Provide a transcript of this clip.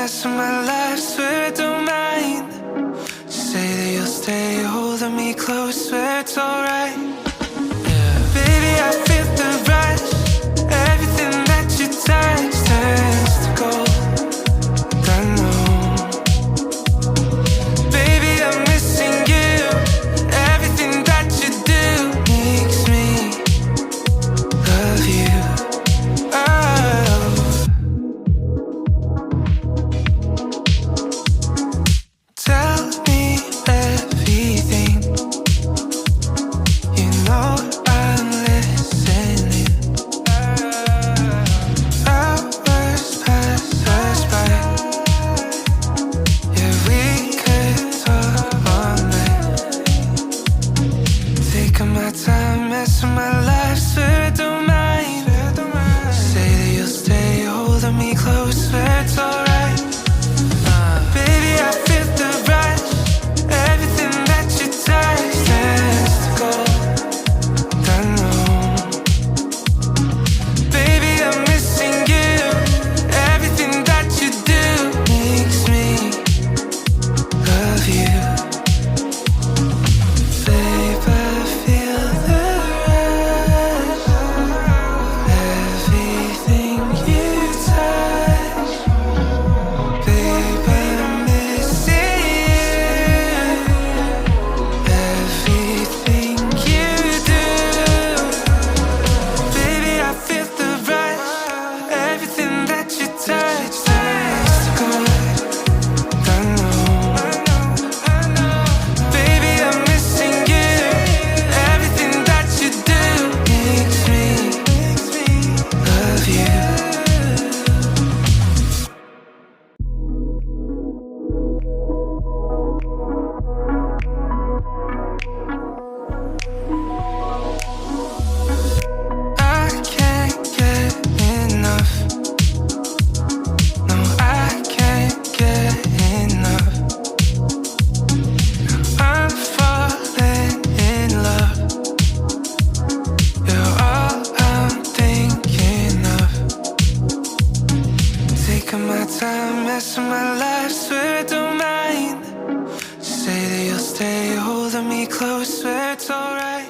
mess of my life, swear I don't mind. Say that you'll stay holding me close, swear it's alright. Baby, I feel the rush. Everything that you touch turns to gold. I know. Baby, I'm missing you. Everything that you do makes me love you. Oh. Tell me everything. You know I'm listening. Hours pass us by. Yeah, we could talk all night. Taking my time, messing my life, swear I don't mind. Say that you'll stay holding me close, swear it's alright. Baby, I feel the rush. Everything that you touch turns to gold. I know. Baby, I'm missing you. Everything that you do makes me love you. Babe, I feel the rush. Everything you touch. Baby, I'm missing you. Everything you do. Baby, I feel the rush. Everything that you touch turns to gold. I know. Baby, I'm missing you. Everything that you do makes me love you. I can't get enough. No, I can't get enough. I'm falling in love. You're all I'm thinking of. Taking my time, messing my life, swear I don't mind. Say that you'll stay holding me close, swear it's alright.